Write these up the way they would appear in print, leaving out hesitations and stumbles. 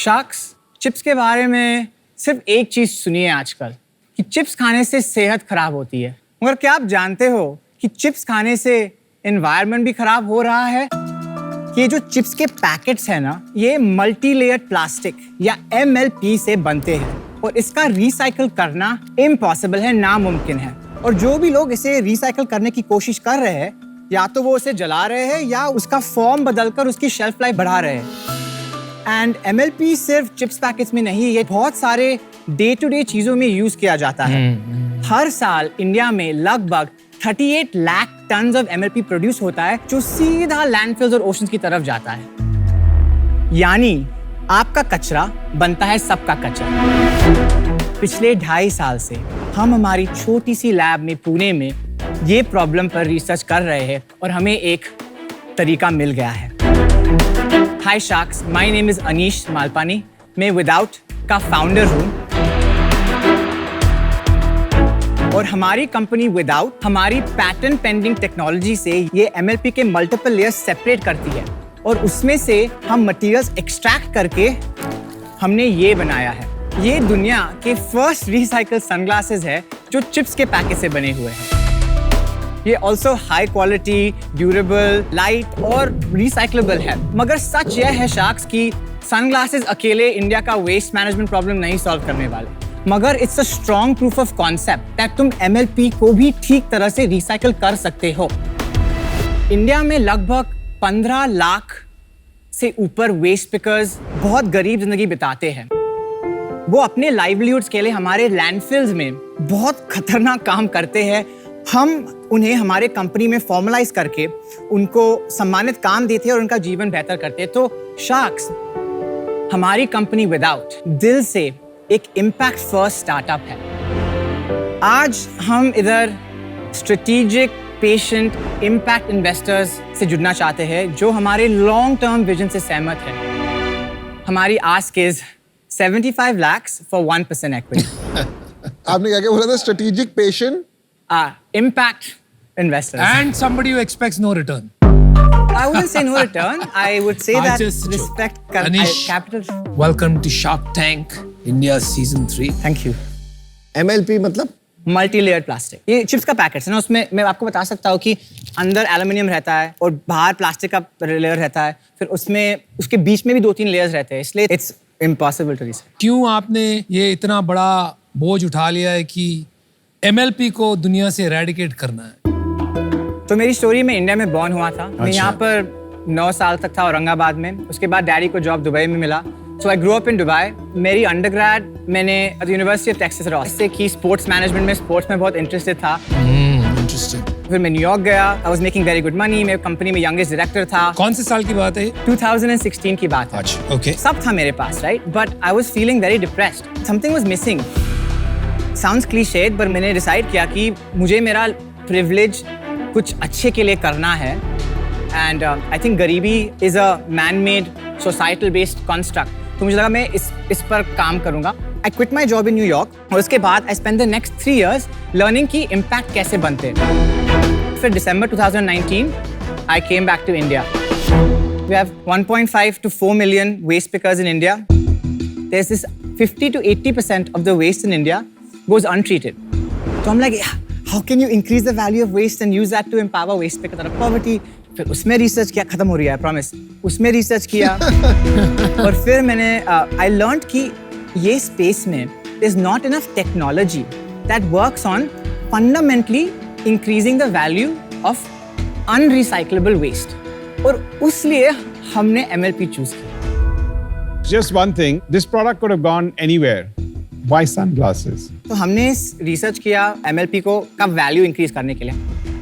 Sharks, chips के बारे में सिर्फ एक चीज सुनी है आजकल कि चिप्स खाने से सेहत खराब होती है। मगर क्या आप जानते हो कि चिप्स खाने से एनवायरनमेंट भी खराब हो रहा है? ये जो चिप्स के पैकेट्स है ना, ये मल्टी लेयर्ड प्लास्टिक या MLP से बनते हैं और इसका रिसाइकल करना इम्पॉसिबल है, नामुमकिन है। और जो भी लोग इसे रिसाइकल करने की कोशिश कर रहे हैं, या तो वो उसे जला रहे हैं या उसका फॉर्म बदलकर उसकी शेल्फ लाइफ बढ़ा रहे हैं। एंड MLP सिर्फ चिप्स पैकेट्स में नहीं, ये बहुत सारे डे टू डे चीजों में यूज किया जाता है। हर साल इंडिया में लगभग 38 lakh tons of MLP produce होता है, जो सीधा लैंडफिल्स और ओशंस की तरफ जाता है। यानी आपका कचरा बनता है सबका कचरा। पिछले 2.5 साल से हम हमारी छोटी सी लैब में पुणे में ये प्रॉब्लम पर रिसर्च कर रहे हैं और हमें एक तरीका मिल गया है। Hi sharks, my name is Anish Malpani. मैं विदाउट का फाउंडर हूँ और हमारी कंपनी विदाउट हमारी पैटेंट पेंडिंग टेक्नोलॉजी से ये MLP के मल्टीपल लेयर्स सेपरेट करती है और उसमें से हम मटेरियल्स एक्सट्रैक्ट करके हमने ये बनाया है। ये दुनिया के फर्स्ट रिसाइकल सनग्लासेस है जो चिप्स के पैकेट से बने हुए हैं। ये also high quality, durable, light और रिसाइक्लेबल है। मगर सच यह है शार्क्स कि सनग्लासेस अकेले इंडिया का वेस्ट मैनेजमेंट प्रॉब्लम नहीं सॉल्व करने वाले, मगर it's a strong proof of concept that तुम MLP को भी ठीक तरह से रिसाइकल कर सकते हो। इंडिया में लगभग 15 लाख से ऊपर वेस्ट पिकर्स बहुत गरीब जिंदगी बिताते हैं। वो अपने लाइवलीहुड्स के लिए हमारे लैंडफिल्स में बहुत खतरनाक काम करते हैं। हम उन्हें हमारे कंपनी में फॉर्मलाइज करके उनको सम्मानित काम देते हैं और उनका जीवन बेहतर करते हैं। तो शार्क्स, हमारी कंपनी विदाउट दिल से एक इम्पैक्ट फर्स्ट स्टार्टअप है। आज हम इधर स्ट्रेटेजिक, पेशेंट, इम्पैक्ट इन्वेस्टर्स से जुड़ना चाहते हैं जो हमारे लॉन्ग टर्म विजन से सहमत है। हमारी ask is 75 lakhs for 1% equity. आपने क्या बोला था? Strategic, patient, impact investors. And somebody who expects no return. I wouldn't say no return. I would say that respect Anish, capital. Welcome to Shark Tank India Season 3. Thank you. MLP मतलब? Multi layer plastic. ये chips का packet है ना, उसमें मैं आपको बता सकता हूँ कि अंदर एल्यूमिनियम रहता है और बाहर प्लास्टिक का लेयर रहता है, फिर उसमें उसके बीच में भी 2-3 लेयर्स रहते हैं, इसलिए इट्स इम्पॉसिबल टू रिसाइकल। क्यों आपने ये इतना बड़ा बोझ उठा लिया है कि MLP को दुनिया से एरेडिकेट करना है? तो मेरी स्टोरी में इंडिया में बॉर्न हुआ था। मैं यहाँ पर 9 साल तक था औरंगाबाद में। उसके बाद डैडी को जॉब दुबई में मिला। So I grow up in Dubai. मेरी अंडरग्रेड मैंने यूनिवर्सिटी ऑफ टेक्सास रॉस से की। स्पोर्ट्स मैनेजमेंट में, स्पोर्ट्स में बहुत इंटरेस्टेड था। इंटरेस्टिंग। फिर मैं न्यूयॉर्क गया। I was making very good money. मेरे कंपनी में यंगेस्ट डायरेक्टर था। कौन से साल की बात है? 2016 की बात है। अच्छा, ओके। सब था मेरे पास, right? But I was feeling very depressed. Something was missing. Sounds cliched, पर मैंने डिसाइड किया कि मुझे मेरा प्रिविलेज कुछ अच्छे के लिए करना है। एंड आई थिंक गरीबी is a man made societal based construct. तो मुझे लगा मैं इस पर काम करूंगा। I quit my job in New York और उसके बाद I spend the next 3 years learning की इम्पैक्ट कैसे बनते हैं। फिर दिसंबर 2019 I came back to India. We have 1.5 to 4 million waste pickers in India. There's this 50 to 80% of the waste in India goes untreated. So I'm like, how can you increase the value of waste and use that to empower waste pickers out of poverty? फिर उसमें research किया, खत्म हो रही है promise. उसमें research किया और फिर मैंने I learned कि ये स्पेस में there's not enough technology that works on fundamentally increasing the value of unrecyclable waste. और उसलिए हमने MLP चूज किया। Just one thing, this product could have gone anywhere. Why sunglasses? तो हमने रिसर्च किया MLP का वैल्यू इंक्रीज करने के लिए।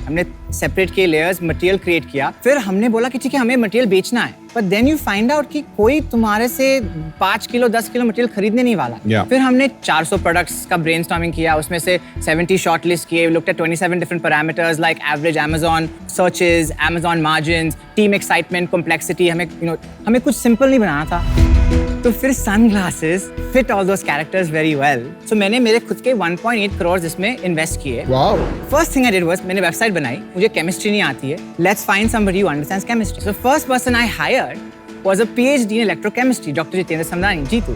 हमने सेपरेट किए लेयर्स, मटेरियल क्रिएट किया। फिर हमने बोला कि ठीक है, हमें मटेरियल बेचना है, पर देन यू फाइंड आउट कि कोई तुम्हारे से 5 किलो 10 किलो मटेरियल खरीदने नहीं वाला। फिर हमने 400 प्रोडक्ट्स का ब्रेनस्टॉर्मिंग किया। उसमें से 70 शॉर्टलिस्ट किए। Looked at 27 different parameters like average Amazon searches, Amazon margins, team excitement, complexity. हमें कुछ सिंपल नहीं बनाना था। तो फिर sunglasses fit all those characters very well. So मैंने मेरे खुद के 1.8 करोड़ इसमें इन्वेस्ट किए। First thing I did was मैंने वेबसाइट बनाई। मुझे केमिस्ट्री नहीं आती है। Let's find somebody who understands chemistry. So first person I hired was a PhD in electrochemistry, Dr. Jitendra Samdani, Jitu.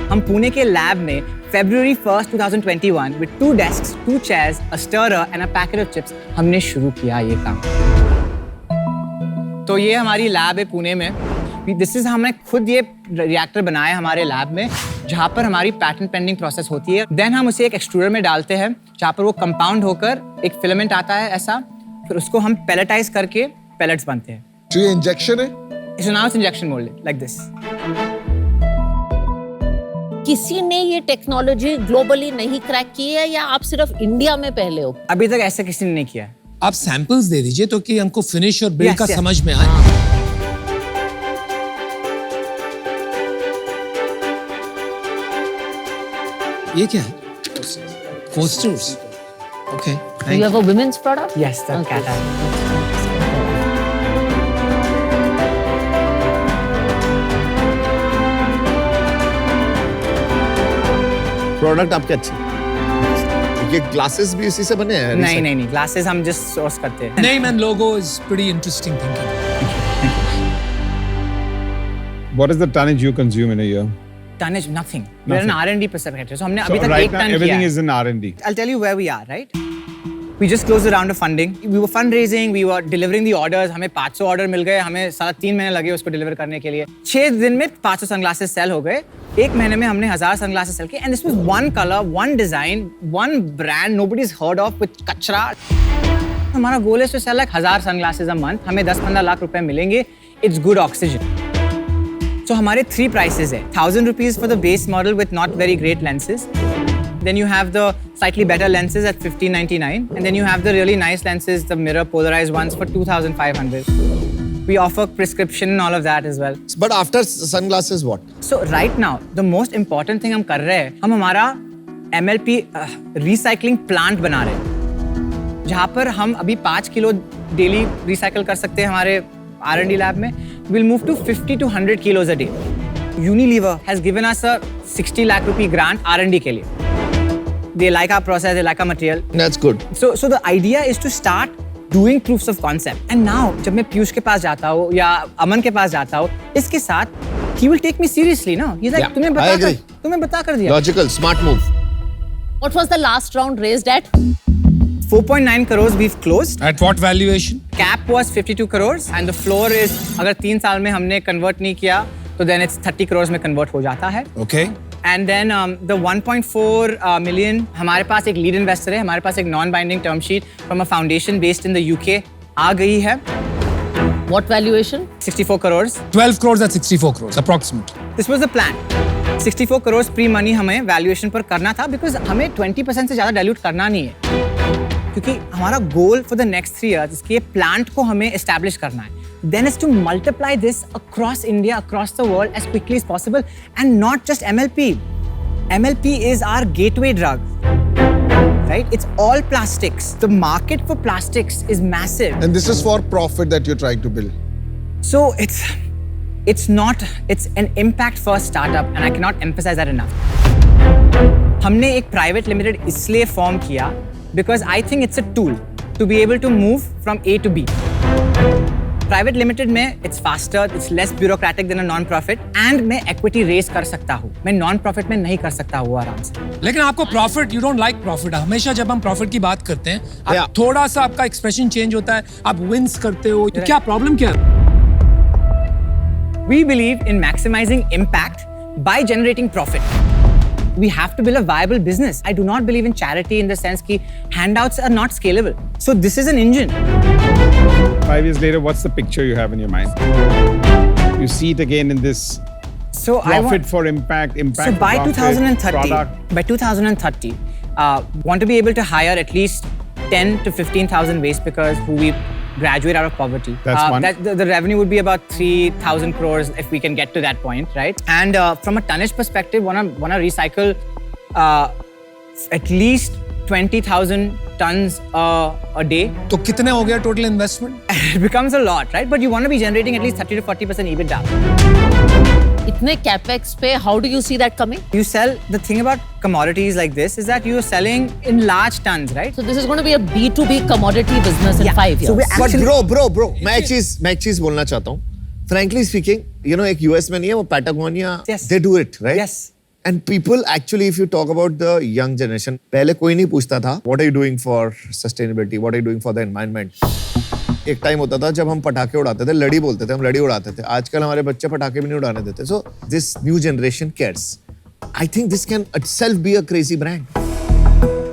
हम पुणे के लैब में February 1st, 2021 with 2 desks, 2 chairs, a stirrer and a packet of chips हमने शुरू किया ये काम. तो ये हमारी लैब है पुणे में. This is हमने खुद ये रिएक्टर बनाया हमारे लैब में जहाँ पर हमारी पैटेंट पेंडिंग प्रोसेस होती है. देन हम उसे एक एक्सट्रूडर में डालते हैं जहाँ पर वो कंपाउंड होकर एक फिलामेंट आता है ऐसा. फिर उसको हम पेलेटाइज करके पेलेट्स बनते हैं. तो ये इंजेक्शन है? So now it's injection molded like this. किसी ने ये टेक्नोलॉजी ग्लोबली नहीं क्रैक की है या आप सिर्फ इंडिया में पहले हो? अभी तक ऐसा किसी ने नहीं किया है. आप सैंपल्स दे दीजिए तो कि हमको फिनिश और बिल्ड Yes, का yes. समझ में आए. ये क्या है? Coasters. Okay. You have a women's product? Yes, the Okay. cat. Product आपके अच्छे. ये ग्लासेस भी इसी से बने हैं? नहीं नहीं नहीं ग्लासेस हम जस्ट सोर्स करते हैं. Name and logo is pretty interesting thinking. What is the tonnage you consume in a year? Tonnage nothing. We're an R&D perspective. So हमने So अभी तक right एक now टन किया everything है. is in R&D. I'll tell you where we are, right? We just closed a round of funding. We were fundraising, we were delivering the orders. हमें 500 order मिल गए. हमें 3.5 महीने लगे उसको डिलीवर करने के लिए. 6 दिन में 500 सनग्लासेस सेल हो गए. 1 महीने में हमने 1000 सनग्लासेस सेल किए. And this was one color, one design, one brand nobody's heard of with कचरा. हमारा गोल है to sell like 1000 sunglasses a month. हमें 10-15 लाख रुपए मिलेंगे. It's good oxygen. So हमारे 3 prices है. 1000 rupees for the base model with not very great lenses. Then you have the slightly better lenses at 1599, and then you have the really nice lenses, the mirror polarized ones for 2500. We offer prescription and all of that as well. But after sunglasses what? So right now, the most important thing हम कर रहे हैं, हम हमारा MLP recycling plant बना रहे हैं, जहाँ पर हम अभी 5 किलो डेली रिसाइकल कर सकते हैं हमारे R&D लैब में. We'll move to 50 to 100 kilos a day. Unilever has given us a 60 lakh rupee grant R&D के लिए. They like our process, they like our material. That's good. So the idea is to start doing proofs of concept. And now जब मैं पीयूष के पास जाता हूँ या अमन के पास जाता हूँ, इसके साथ he will take me seriously, no? He's like, Yeah, I agree. तुम्हें बता कर दिया. Logical, smart move. What was the last round raised at? 4.9 crores we've closed. At what valuation? Cap was 52 crores and the floor is अगर 3 साल में हमने convert नहीं किया तो then it's 30 crores में convert हो जाता है. Okay. And then the 1.4 million, हमारे पास एक lead investor है, हमारे पास एक non-binding term sheet from a foundation based in the UK आ गई है. What valuation? 64 crores. 12 crores at 64 crores approximate. This was the plan. 64 crores pre-money हमें valuation पर करना था because हमें 20% से ज़्यादा dilute करना नहीं है. क्योंकि हमारा goal for the next 3 years इसके plant को हमें establish करना है. Then is to multiply this across India, across the world as quickly as possible, and not just MLP. MLP is our gateway drug, right? It's all plastics. The market for plastics is massive. And this is for profit that you're trying to build. So it's an impact first startup, and I cannot emphasize that enough. हमने एक private limited इसलिए form किया because I think it's a tool to be able to move from A to B. Private limited में it's faster, it's less bureaucratic than a non profit, and मैं equity raise कर सकता हूँ. मैं non profit में नहीं कर सकता हूँ आराम से. लेकिन आपको profit, you don't like profit. हमेशा जब हम प्रॉफिट की बात करते हैं, Yeah. आप थोड़ा सा आपका एक्सप्रेशन चेंज होता है, आप विंस करते हो. तो क्या प्रॉब्लम क्या है? We believe in maximizing impact by generating profit. We have to build a viable business. I do not believe in charity in the sense that handouts are not scalable. So this is an engine. 5 years later, what's the picture you have in your mind? You see it again in this So I profit want, for impact so by profit, 2030, product. by 2030, want to be able to hire at least 10 to 15,000 waste pickers who we graduate out of poverty. That's one. The revenue would be about 3,000 crores if we can get to that point, right? And from a tonnage perspective, wanna recycle at least 20,000 tons a day. तो कितने हो गया total investment? It becomes a lot, right? But you want to be generating at least 30 to 40% EBITDA. इतने capex पे, how do you see that coming? You sell, the thing about commodities like this is that you're selling in large tons, right? So this is going to be a B2B commodity business in Yeah. 5 years. So we're But actually, bro, मैं एक चीज बोलना चाहता हूँ. frankly speaking, you know, एक US में नहीं है वो Patagonia, Yes. they do it, right? Yes. And people actually, if you talk about the young generation, पहले कोई नहीं पूछता था, what are you doing for sustainability? What are you doing for the environment? एक टाइम होता था जब हम पटाखे उड़ाते थे, लड़ी बोलते थे, हम लड़ी उड़ाते थे. आजकल हमारे बच्चे पटाखे भी नहीं उड़ाने देते. So this new generation cares. I think this can itself be a crazy brand.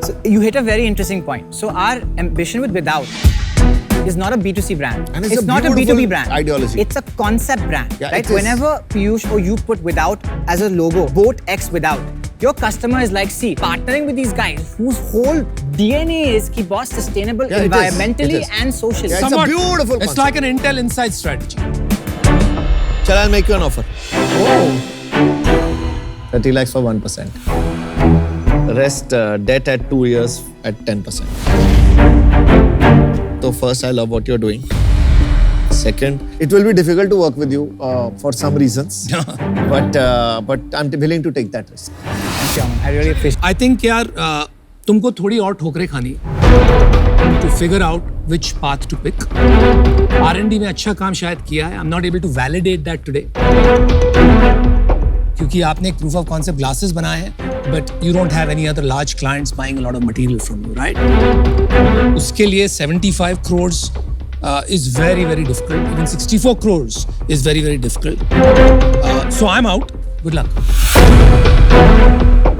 So you hit a very interesting point. So our ambition with Without is not a B2C brand. And it's a not a beautiful B2B brand. ideology. It's a concept brand. Yeah, right? it is. Whenever Piyush or you put Without as a logo, Boat X Without, your customer is like, see, partnering with these guys whose whole DNA is keep boss sustainable Yeah, it is. environmentally It is. and socially. Yeah, it's a beautiful It's concept. like an Intel Inside strategy. Chal, I'll make you an offer. Oh. 30 lakhs for 1%. Rest debt at 2 years at 10%. So first, I love what you're doing. Second, it will be difficult to work with you for some reasons. but I'm willing to take that risk. Thank you, Aman. I really appreciate I think यार तुमको थोड़ी और ठोकरें खानी है to figure out which path to pick. R&D में अच्छा काम शायद किया है. I'm not able to validate that today. क्योंकि आपने एक proof of concept glasses बनाए हैं, but you don't have any other large clients buying a lot of material from you, right? उसके लिए 75 crores is very, very difficult. Even 64 crores is very, very difficult. So I'm out. Good luck.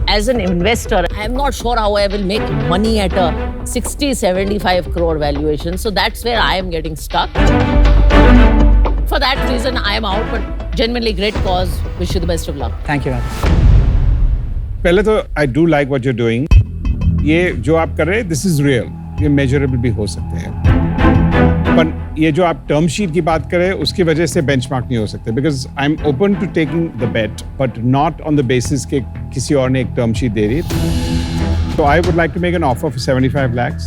As an investor, I am not sure how I will make money at a 60-75 crore valuation. So that's where I am getting stuck. For that reason, I am out. But genuinely great cause. Wish you the best of luck. Thank you, Radha. पहले तो I do like what you're doing. ये जो आप कर रहे हैं, this is real. ये measurable भी हो सकते हैं. पर ये जो आप term sheet की बात कर रहे हैं, उसकी वजह से benchmark नहीं हो सकते. Because I'm open to taking the bet, but not on the basis कि किसी और ने एक term sheet they the. So I would like to make an offer for 75 lakhs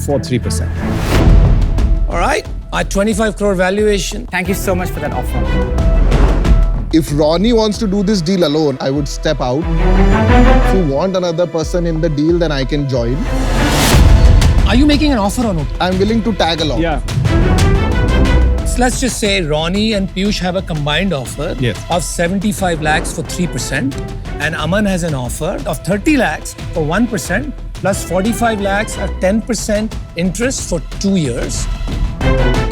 for 3%. All right. At 25 crore valuation. Thank you so much for that offer. If Ronnie wants to do this deal alone, I would step out. If you want another person in the deal, then I can join. Are you making an offer or not? I'm willing to tag along. Yeah. So let's just say Ronnie and Piyush have a combined offer Yes. of 75 lakhs for 3%, and Aman has an offer of 30 lakhs for 1% plus 45 lakhs at 10% interest for 2 years.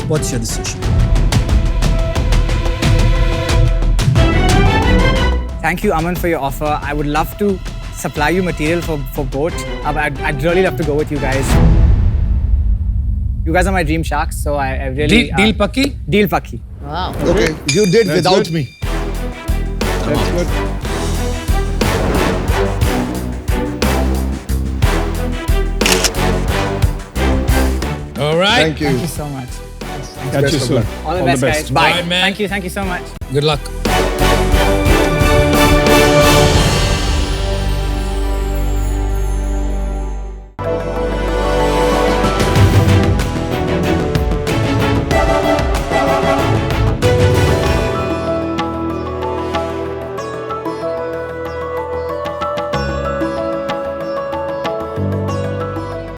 What's your decision? Thank you, Aman, for your offer. I would love to supply you material for Boat. I'd really love to go with you guys. You guys are my dream sharks, so I really... Deal Paki? Deal Paki. Wow. Okay, you did That's without good. me. That's good. All right. Thank you. Thank you so much. Catch you of soon. luck. All the best, guys. Bye, man. Thank you so much. Good luck.